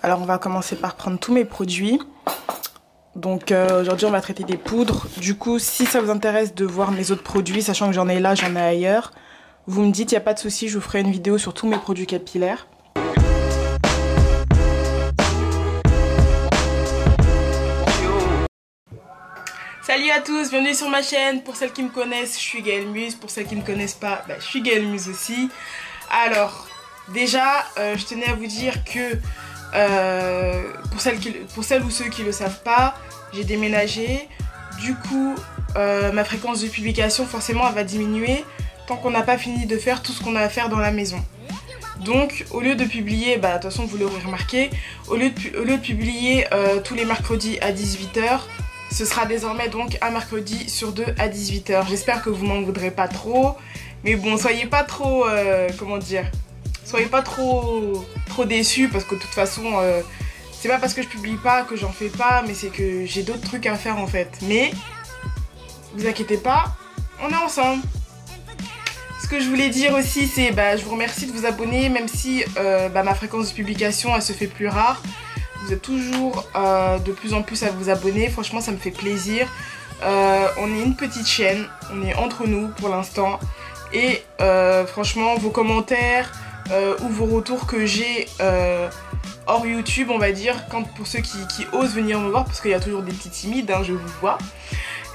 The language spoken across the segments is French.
Alors on va commencer par prendre tous mes produits. Donc aujourd'hui on va traiter des poudres. Du coup si ça vous intéresse de voir mes autres produits, sachant que j'en ai là, j'en ai ailleurs, vous me dites, il n'y a pas de souci, je vous ferai une vidéo sur tous mes produits capillaires. Salut à tous, bienvenue sur ma chaîne. Pour celles qui me connaissent, je suis Gaëlle Muse. Pour celles qui ne me connaissent pas, je suis Gaëlle Muse aussi. Alors, déjà, je tenais à vous dire que pour celles ou ceux qui ne le savent pas, j'ai déménagé. Du coup, ma fréquence de publication, forcément, elle va diminuer tant qu'on n'a pas fini de faire tout ce qu'on a à faire dans la maison. Donc, au lieu de publier, de toute façon, vous l'aurez remarqué, au lieu de publier tous les mercredis à 18 h, ce sera désormais donc un mercredi sur deux à 18 h. J'espère que vous m'en voudrez pas trop. Mais bon, soyez pas trop, comment dire, soyez pas trop déçus parce que de toute façon, c'est pas parce que je publie pas que j'en fais pas, mais c'est que j'ai d'autres trucs à faire en fait. Mais, vous inquiétez pas, on est ensemble. Ce que je voulais dire aussi, c'est je vous remercie de vous abonner, même si ma fréquence de publication elle se fait plus rare. Vous êtes toujours de plus en plus à vous abonner, franchement ça me fait plaisir. On est une petite chaîne, on est entre nous pour l'instant. Et franchement vos commentaires ou vos retours que j'ai hors YouTube, on va dire, pour ceux qui osent venir me voir, parce qu'il y a toujours des petits timides, hein, je vous vois.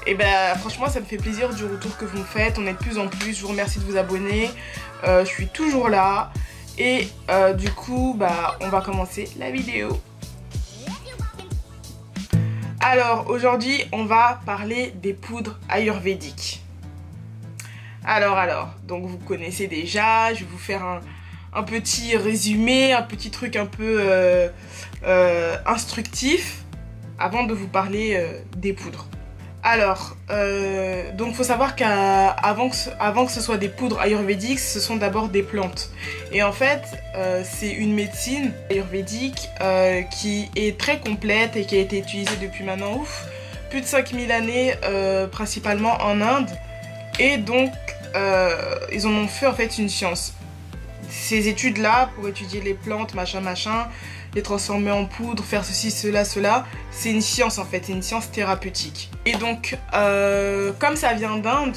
Et franchement ça me fait plaisir du retour que vous me faites, on est de plus en plus, je vous remercie de vous abonner. Je suis toujours là. Et du coup on va commencer la vidéo. Alors aujourd'hui on va parler des poudres ayurvédiques. Alors, donc vous connaissez déjà, je vais vous faire un petit résumé, un petit truc un peu instructif avant de vous parler des poudres. Alors, donc faut savoir qu'avant que ce soit des poudres ayurvédiques, ce sont d'abord des plantes. Et en fait, c'est une médecine ayurvédique qui est très complète et qui a été utilisée depuis maintenant plus de 5000 années, principalement en Inde. Et donc, ils en ont fait en fait une science. Ces études-là, pour étudier les plantes, machin, les transformer en poudre, faire ceci, cela, c'est une science en fait, c'est une science thérapeutique. Et donc, comme ça vient d'Inde,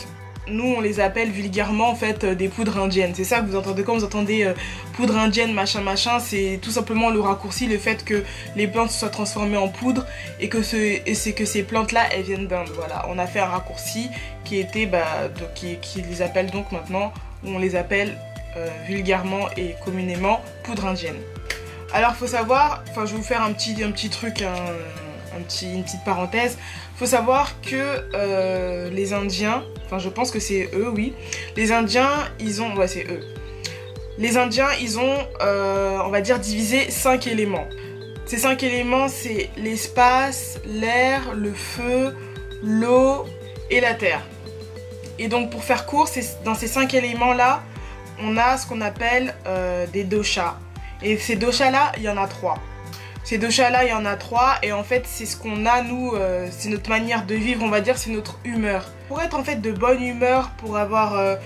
nous on les appelle vulgairement en fait des poudres indiennes. C'est ça que vous entendez quand vous entendez poudre indienne, machin, c'est tout simplement le raccourci, le fait que les plantes soient transformées en poudre et que c'est que ces plantes-là, elles viennent d'Inde. Voilà, on a fait un raccourci qui était, qui les appelle donc maintenant, on les appelle vulgairement et communément poudre indienne. Alors faut savoir, je vais vous faire un petit truc, une petite parenthèse. Faut savoir que les Indiens, je pense que c'est eux, oui. Les Indiens, ils ont, c'est eux. Les Indiens, ils ont, on va dire, divisé 5 éléments. Ces 5 éléments, c'est l'espace, l'air, le feu, l'eau et la terre. Et donc pour faire court, dans ces 5 éléments-là, on a ce qu'on appelle des doshas. Et ces doshas-là, il y en a 3. Ces doshas-là, il y en a 3. Et en fait, c'est ce qu'on a, nous, c'est notre manière de vivre, on va dire, c'est notre humeur. Pour être en fait de bonne humeur, pour avoir...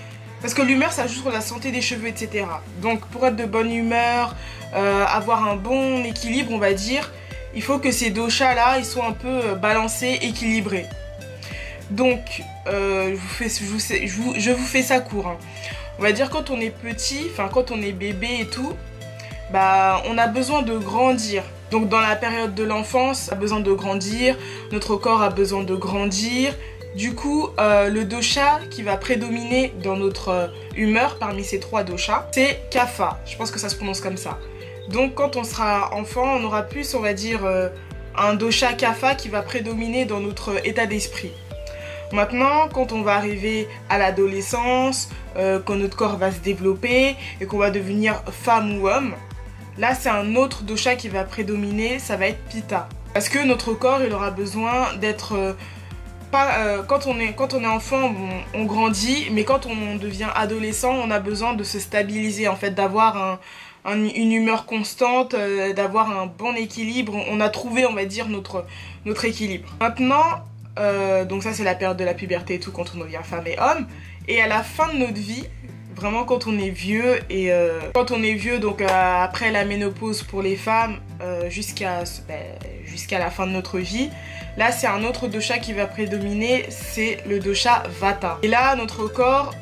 parce que l'humeur, ça joue sur la santé des cheveux, etc. Donc, pour être de bonne humeur, avoir un bon équilibre, on va dire, il faut que ces doshas-là, ils soient un peu balancés, équilibrés. Donc, je vous fais ça court. Hein. On va dire quand on est petit, quand on est bébé et tout, on a besoin de grandir. Donc dans la période de l'enfance, on a besoin de grandir, notre corps a besoin de grandir. Du coup, le dosha qui va prédominer dans notre humeur parmi ces 3 doshas, c'est kapha. Je pense que ça se prononce comme ça. Donc quand on sera enfant, on aura plus, on va dire, un dosha kapha qui va prédominer dans notre état d'esprit. Maintenant, quand on va arriver à l'adolescence, quand notre corps va se développer et qu'on va devenir femme ou homme, là c'est un autre dosha qui va prédominer, ça va être pitta. Parce que notre corps, il aura besoin d'être... quand on est enfant, on grandit, mais quand on devient adolescent, on a besoin de se stabiliser, en fait, d'avoir une humeur constante, d'avoir un bon équilibre. On a trouvé, on va dire, notre équilibre. Maintenant... donc ça c'est la période de la puberté et tout, quand on devient femme et homme. Et à la fin de notre vie, vraiment quand on est vieux et quand on est vieux, donc après la ménopause pour les femmes jusqu'à la fin de notre vie. Là, c'est un autre dosha qui va prédominer, c'est le dosha Vata. Et là, notre corps,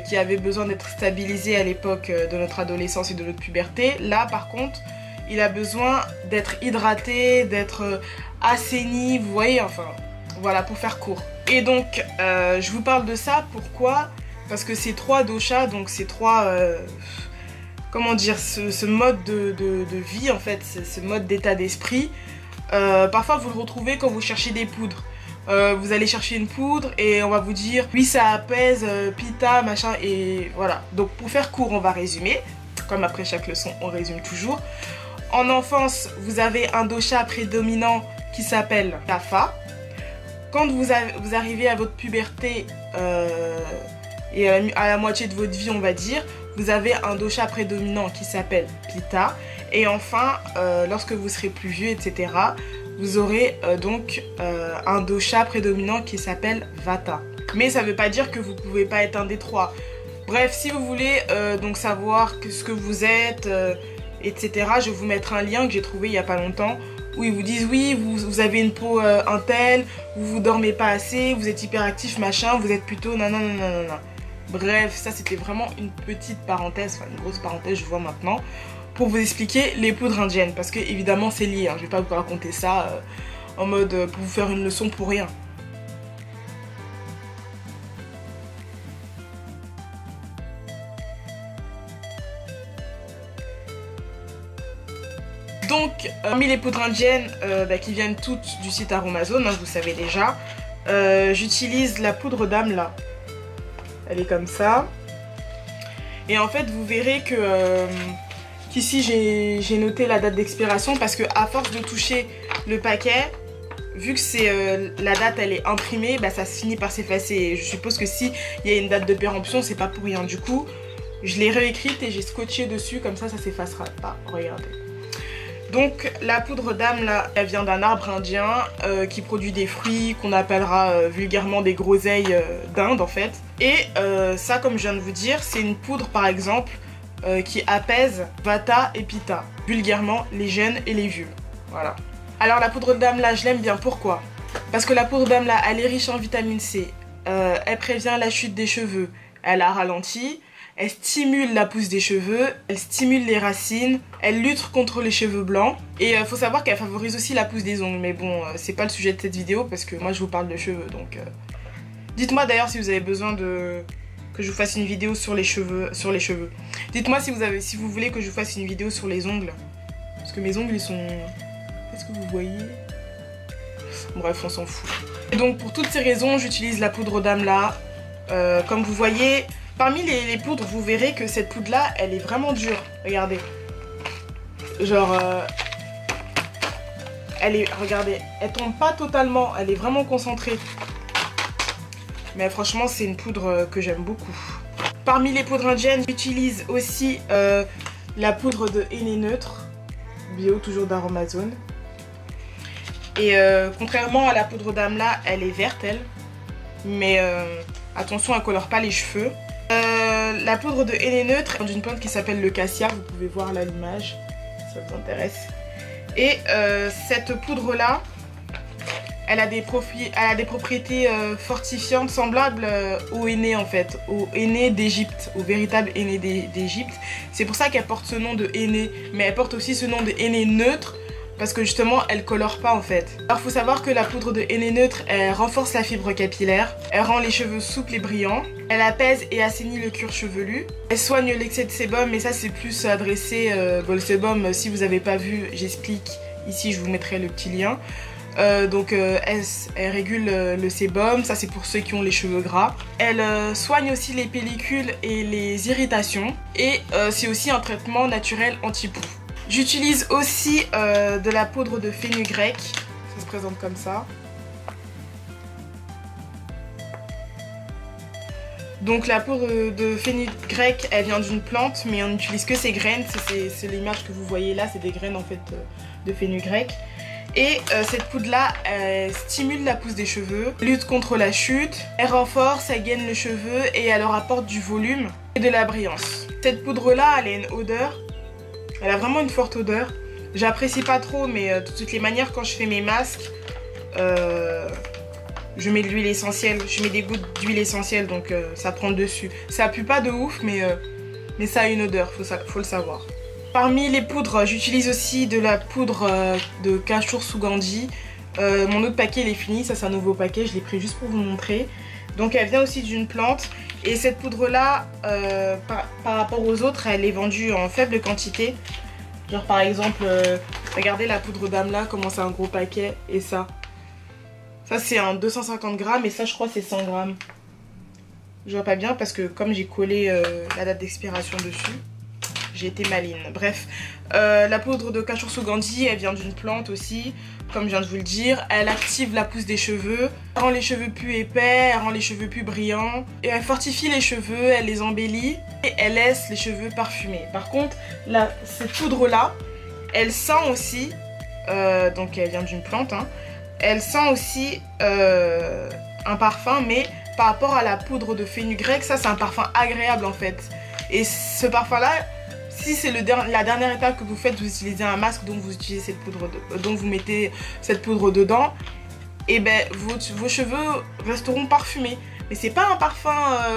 qui avait besoin d'être stabilisé à l'époque de notre adolescence et de notre puberté, là, par contre, il a besoin d'être hydraté, d'être assaini, vous voyez, enfin, voilà, pour faire court. Et donc, je vous parle de ça, pourquoi? Parce que ces trois doshas, donc ces trois... comment dire, ce mode de vie, en fait, ce mode d'état d'esprit, parfois vous le retrouvez quand vous cherchez des poudres. Vous allez chercher une poudre et on va vous dire oui ça apaise, pitta, machin, et voilà. Donc pour faire court, on va résumer. Comme après chaque leçon, on résume toujours. En enfance, vous avez un dosha prédominant qui s'appelle Kapha. Quand vous arrivez à votre puberté et à la moitié de votre vie, on va dire, vous avez un dosha prédominant qui s'appelle Pitta. Et enfin, lorsque vous serez plus vieux, etc., vous aurez donc un dosha prédominant qui s'appelle Vata. Mais ça ne veut pas dire que vous ne pouvez pas être un des trois. Bref, si vous voulez donc savoir ce que vous êtes, etc., je vais vous mettre un lien que j'ai trouvé il n'y a pas longtemps, où ils vous disent oui, vous avez une peau un tel, vous dormez pas assez, vous êtes hyperactif, machin, vous êtes plutôt nanana. Bref, ça c'était vraiment une petite parenthèse, enfin une grosse parenthèse, je vois maintenant, pour vous expliquer les poudres indiennes, parce que évidemment c'est lié, hein. Je vais pas vous raconter ça en mode pour vous faire une leçon pour rien. Donc, parmi les poudres indiennes qui viennent toutes du site Aromazone, hein, vous savez déjà, j'utilise la poudre d'Amla. Elle est comme ça. Et en fait, vous verrez que qu'ici, j'ai noté la date d'expiration parce que à force de toucher le paquet, vu que c'est la date, elle est imprimée, bah, ça finit par s'effacer. Et je suppose que si il y a une date de péremption, c'est pas pour rien. Du coup, je l'ai réécrite et j'ai scotché dessus, comme ça s'effacera pas. Regardez. Donc la poudre d'Amla, elle vient d'un arbre indien qui produit des fruits qu'on appellera vulgairement des groseilles d'Inde en fait. Et ça, comme je viens de vous dire, c'est une poudre par exemple qui apaise Vata et Pitta, vulgairement les jeunes et les vieux. Voilà. Alors la poudre d'Amla, je l'aime bien, pourquoi? Parce que la poudre d'Amla, elle est riche en vitamine C, elle prévient la chute des cheveux, elle la ralentit. Elle stimule la pousse des cheveux, elle stimule les racines, elle lutte contre les cheveux blancs. Et faut savoir qu'elle favorise aussi la pousse des ongles. Mais bon, c'est pas le sujet de cette vidéo parce que moi je vous parle de cheveux. Donc dites-moi d'ailleurs si vous avez besoin que je vous fasse une vidéo sur les cheveux. Dites-moi si vous voulez que je vous fasse une vidéo sur les ongles. Parce que mes ongles ils sont... Est-ce que vous voyez? Bref, on s'en fout. Et donc pour toutes ces raisons, j'utilise la poudre d'Amla. Comme vous voyez... Parmi les poudres, vous verrez que cette poudre-là, elle est vraiment dure. Regardez. Genre, regardez, elle tombe pas totalement. Elle est vraiment concentrée. Mais franchement, c'est une poudre que j'aime beaucoup. Parmi les poudres indiennes, j'utilise aussi la poudre de henné neutre. Bio, toujours d'Aromazone. Et contrairement à la poudre d'Amla, elle est verte, elle. Mais attention, elle colore pas les cheveux. La poudre de henné neutre d'une plante qui s'appelle le cassia, vous pouvez voir là l'image, si ça vous intéresse. Et cette poudre là, elle a des propriétés fortifiantes semblables au henné en fait, au henné d'Égypte, au véritable henné d'Égypte. C'est pour ça qu'elle porte ce nom de henné, mais elle porte aussi ce nom de henné neutre. Parce que justement, elle colore pas en fait. Alors faut savoir que la poudre de henné neutre, elle renforce la fibre capillaire, elle rend les cheveux souples et brillants, elle apaise et assainit le cuir chevelu, elle soigne l'excès de sébum, mais ça c'est plus adressé, le sébum, si vous n'avez pas vu, j'explique, ici je vous mettrai le petit lien. Elle régule le sébum, ça c'est pour ceux qui ont les cheveux gras. Elle soigne aussi les pellicules et les irritations, et c'est aussi un traitement naturel anti-poux. J'utilise aussi de la poudre de fenugrec, ça se présente comme ça. Donc la poudre de fenugrec, elle vient d'une plante, mais on n'utilise que ses graines, c'est l'image que vous voyez là, c'est des graines en fait de fenugrec. Et cette poudre-là, elle stimule la pousse des cheveux, lutte contre la chute, elle renforce, elle gaine le cheveu et elle leur apporte du volume. et de la brillance. Cette poudre-là, elle a une odeur. Elle a vraiment une forte odeur. J'apprécie pas trop, mais de toutes les manières, quand je fais mes masques, je mets de l'huile essentielle. Je mets des gouttes d'huile essentielle, donc ça prend le dessus. Ça pue pas de ouf, mais ça a une odeur, faut le savoir. Parmi les poudres, j'utilise aussi de la poudre de Kashur Sugandhi. Mon autre paquet, il est fini. Ça, c'est un nouveau paquet. Je l'ai pris juste pour vous montrer. Donc, elle vient aussi d'une plante. Et cette poudre-là, par rapport aux autres, elle est vendue en faible quantité. Genre, par exemple, regardez la poudre d'Amla, comment c'est un gros paquet. Et ça. Ça, c'est un 250 grammes. Et ça, je crois, c'est 100 grammes. Je vois pas bien parce que comme j'ai collé la date d'expiration dessus, j'ai été maline. Bref, la poudre de Kashur Sugandhi, elle vient d'une plante aussi, comme je viens de vous le dire. Elle active la pousse des cheveux, elle rend les cheveux plus épais, elle rend les cheveux plus brillants. Et elle fortifie les cheveux, elle les embellit et elle laisse les cheveux parfumés. Par contre, cette poudre-là, elle sent aussi, donc elle vient d'une plante, hein, elle sent aussi un parfum, mais par rapport à la poudre de fenugrec, ça c'est un parfum agréable en fait. Et ce parfum-là, si c'est la dernière étape que vous faites, vous utilisez un masque, donc vous utilisez cette poudre, donc vous mettez cette poudre dedans, et ben vos cheveux resteront parfumés. Mais c'est pas un parfum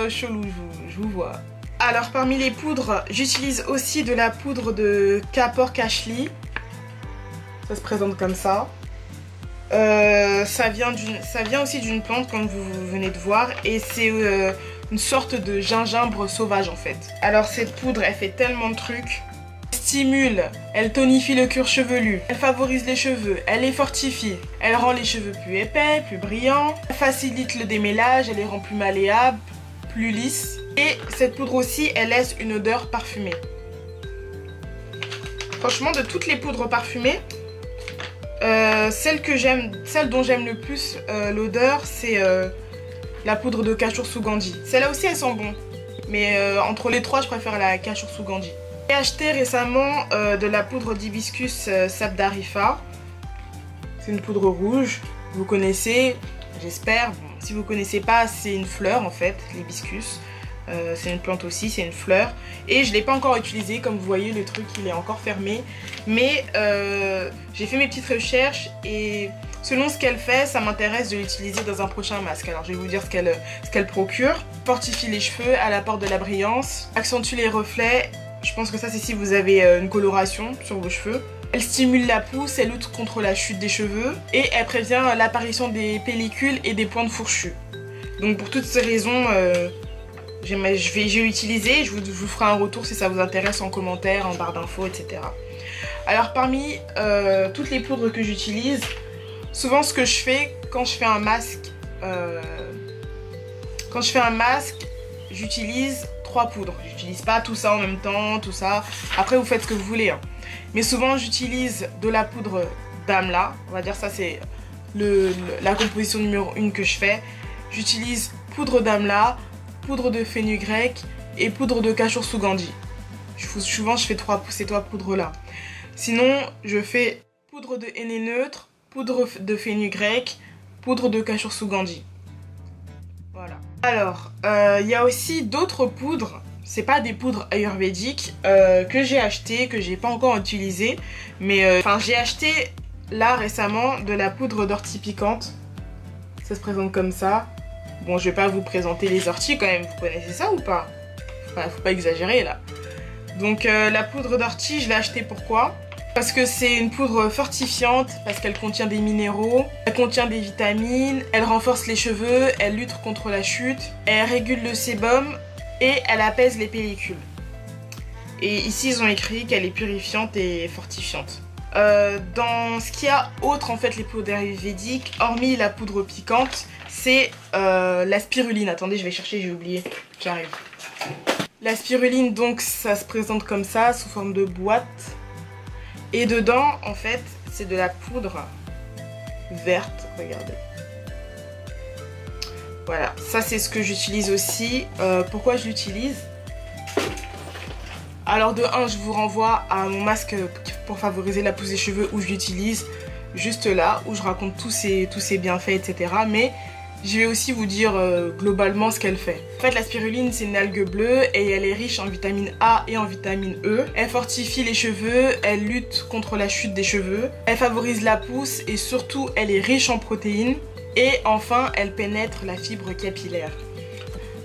chelou, je vous vois. Alors parmi les poudres, j'utilise aussi de la poudre de Kapor Kashli. Ça se présente comme ça. Ça vient aussi d'une plante comme vous venez de voir, et c'est une sorte de gingembre sauvage en fait. Alors cette poudre, elle fait tellement de trucs. Elle stimule, elle tonifie le cuir chevelu, elle favorise les cheveux, elle les fortifie, elle rend les cheveux plus épais, plus brillants, elle facilite le démêlage, elle les rend plus malléables, plus lisses. Et cette poudre aussi, elle laisse une odeur parfumée. Franchement, de toutes les poudres parfumées, celle dont j'aime le plus l'odeur, c'est la poudre de Kashur Sugandhi. Celle-là aussi, elles sont bonnes. Mais entre les trois, je préfère la Kashur Sugandhi. J'ai acheté récemment de la poudre d'hibiscus Sabdarifa. C'est une poudre rouge. Vous connaissez, j'espère. Bon, si vous ne connaissez pas, c'est une fleur en fait, l'hibiscus. C'est une plante aussi, c'est une fleur. Et je ne l'ai pas encore utilisé, comme vous voyez, le truc il est encore fermé. Mais j'ai fait mes petites recherches et selon ce qu'elle fait, ça m'intéresse de l'utiliser dans un prochain masque. Alors je vais vous dire ce qu'elle procure. Fortifie les cheveux, elle apporte de la brillance, accentue les reflets. Je pense que ça c'est si vous avez une coloration sur vos cheveux. Elle stimule la pousse, elle lutte contre la chute des cheveux et elle prévient l'apparition des pellicules et des pointes fourchues. Donc pour toutes ces raisons, j'ai utilisé, je vous ferai un retour si ça vous intéresse en commentaire, en barre d'infos, etc. Alors parmi toutes les poudres que j'utilise, souvent ce que je fais quand je fais un masque, j'utilise 3 poudres. J'utilise pas tout ça en même temps, tout ça. Après vous faites ce que vous voulez. Hein. Mais souvent j'utilise de la poudre d'Amla. On va dire ça c'est la composition numéro 1 que je fais. J'utilise poudre d'Amla, poudre de fenugrec et poudre de Kashur Sugandhi. Souvent je fais ces 3 poudres là. Sinon je fais poudre de henné neutre, poudre de fenugrec, poudre de Kashur Sugandhi. Voilà. Alors il y a aussi d'autres poudres. C'est pas des poudres ayurvédiques que j'ai acheté, que j'ai pas encore utilisé, mais j'ai acheté là récemment de la poudre d'ortie piquante. Ça se présente comme ça. Bon, je vais pas vous présenter les orties quand même, vous connaissez ça ou pas? Faut pas exagérer là. Donc la poudre d'ortie, je l'ai achetée pourquoi? Parce que c'est une poudre fortifiante, parce qu'elle contient des minéraux, elle contient des vitamines, elle renforce les cheveux, elle lutte contre la chute, elle régule le sébum et elle apaise les pellicules. Et ici ils ont écrit qu'elle est purifiante et fortifiante. Dans ce qu'il y a autre en fait les poudres ayurvédiques, hormis la poudre piquante, c'est la spiruline. Attendez, je vais chercher, j'ai oublié. J'arrive. La spiruline, donc, ça se présente comme ça, sous forme de boîte. Et dedans, en fait, c'est de la poudre verte. Regardez. Voilà, ça c'est ce que j'utilise aussi. Pourquoi je l'utilise? Alors de 1, je vous renvoie à mon masque pour favoriser la pousse des cheveux où je l'utilise. Juste là, où je raconte tous ses bienfaits, etc. Mais Je vais aussi vous dire globalement ce qu'elle fait. En fait, la spiruline, c'est une algue bleue et elle est riche en vitamine A et en vitamine E. Elle fortifie les cheveux, elle lutte contre la chute des cheveux, elle favorise la pousse et surtout, elle est riche en protéines. Et enfin, elle pénètre la fibre capillaire.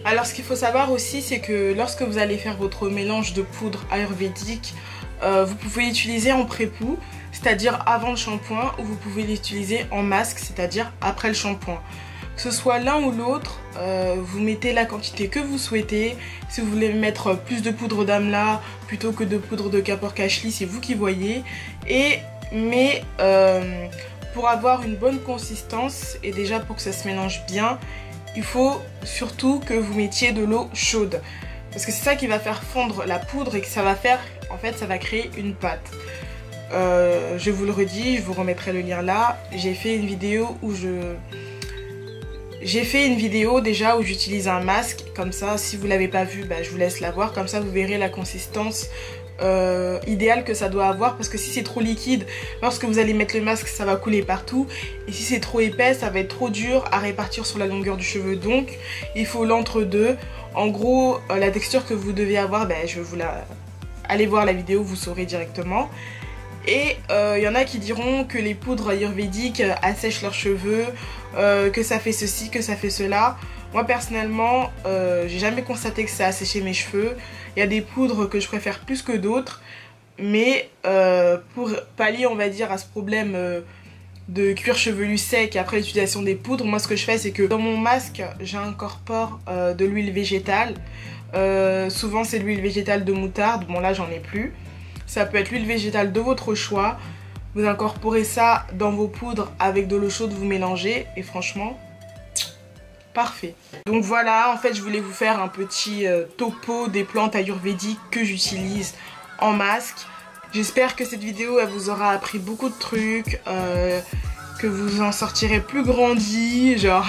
Alors, ce qu'il faut savoir aussi, c'est que lorsque vous allez faire votre mélange de poudre ayurvédique, vous pouvez l'utiliser en pré-poux, c'est-à-dire avant le shampoing, ou vous pouvez l'utiliser en masque, c'est-à-dire après le shampoing. Que ce soit l'un ou l'autre, vous mettez la quantité que vous souhaitez. Si vous voulez mettre plus de poudre d'amla plutôt que de poudre de Kapur-Kashli, c'est vous qui voyez. Mais pour avoir une bonne consistance et déjà pour que ça se mélange bien, il faut surtout que vous mettiez de l'eau chaude. Parce que c'est ça qui va faire fondre la poudre et que ça va faire, en fait, ça va créer une pâte. Je vous le redis, je vous remettrai le lien là. J'ai fait une vidéo où déjà où j'utilise un masque. Comme ça, si vous ne l'avez pas vu, bah, je vous laisse la voir. Comme ça, vous verrez la consistance idéale que ça doit avoir. Parce que si c'est trop liquide, lorsque vous allez mettre le masque, ça va couler partout. Et si c'est trop épais, ça va être trop dur à répartir sur la longueur du cheveu. Donc, il faut l'entre-deux. En gros, la texture que vous devez avoir, bah, je vais vous la... Allez voir la vidéo, vous saurez directement. Et il y en a qui diront que les poudres ayurvédiques assèchent leurs cheveux, que ça fait ceci, que ça fait cela. Moi personnellement, j'ai jamais constaté que ça asséchait mes cheveux. Il y a des poudres que je préfère plus que d'autres. Mais pour pallier, on va dire, à ce problème de cuir chevelu sec après l'utilisation des poudres, moi ce que je fais, c'est que dans mon masque, j'incorpore de l'huile végétale. Souvent c'est de l'huile végétale de moutarde, bon là j'en ai plus. Ça peut être l'huile végétale de votre choix. Vous incorporez ça dans vos poudres avec de l'eau chaude, vous mélangez et franchement, parfait. Donc voilà, en fait je voulais vous faire un petit topo des plantes ayurvédiques que j'utilise en masque. J'espère que cette vidéo elle vous aura appris beaucoup de trucs, que vous en sortirez plus grandi, genre...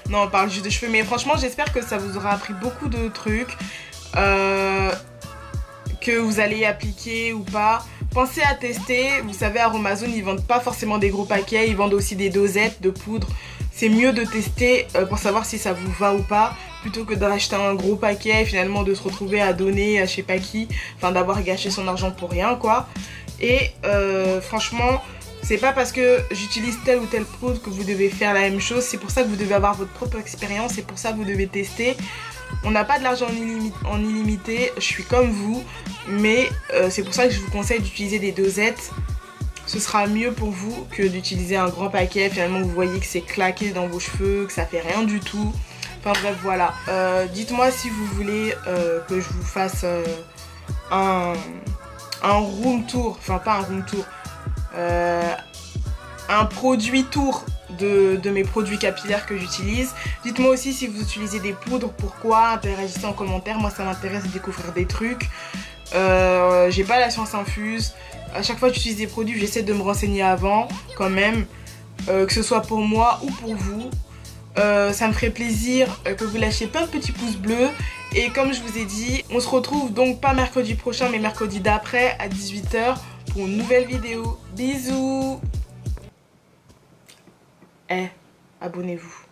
non, on parle juste de cheveux, mais franchement j'espère que ça vous aura appris beaucoup de trucs. Que vous allez appliquer ou pas. Pensez à tester. Vous savez, Aromazone, ils vendent pas forcément des gros paquets, ils vendent aussi des dosettes de poudre. C'est mieux de tester pour savoir si ça vous va ou pas, plutôt que d'en acheter un gros paquet et finalement de se retrouver à donner à je sais pas qui, enfin d'avoir gâché son argent pour rien quoi. Et franchement, c'est pas parce que j'utilise telle ou telle poudre que vous devez faire la même chose. C'est pour ça que vous devez avoir votre propre expérience, c'est pour ça que vous devez tester. On n'a pas de l'argent en illimité, je suis comme vous, mais c'est pour ça que je vous conseille d'utiliser des dosettes. Ce sera mieux pour vous que d'utiliser un grand paquet. Finalement, vous voyez que c'est claqué dans vos cheveux, que ça fait rien du tout. Enfin bref, voilà. Dites-moi si vous voulez que je vous fasse un room tour, enfin pas un room tour, un produit tour de mes produits capillaires que j'utilise. Dites-moi aussi si vous utilisez des poudres, pourquoi, interagissez en commentaire, moi ça m'intéresse de découvrir des trucs. J'ai pas la science infuse, à chaque fois que j'utilise des produits j'essaie de me renseigner avant quand même, que ce soit pour moi ou pour vous. Ça me ferait plaisir que vous lâchiez plein de petits pouces bleus. Et comme je vous ai dit, on se retrouve donc pas mercredi prochain mais mercredi d'après à 18 h pour une nouvelle vidéo. Bisous. Abonnez-vous.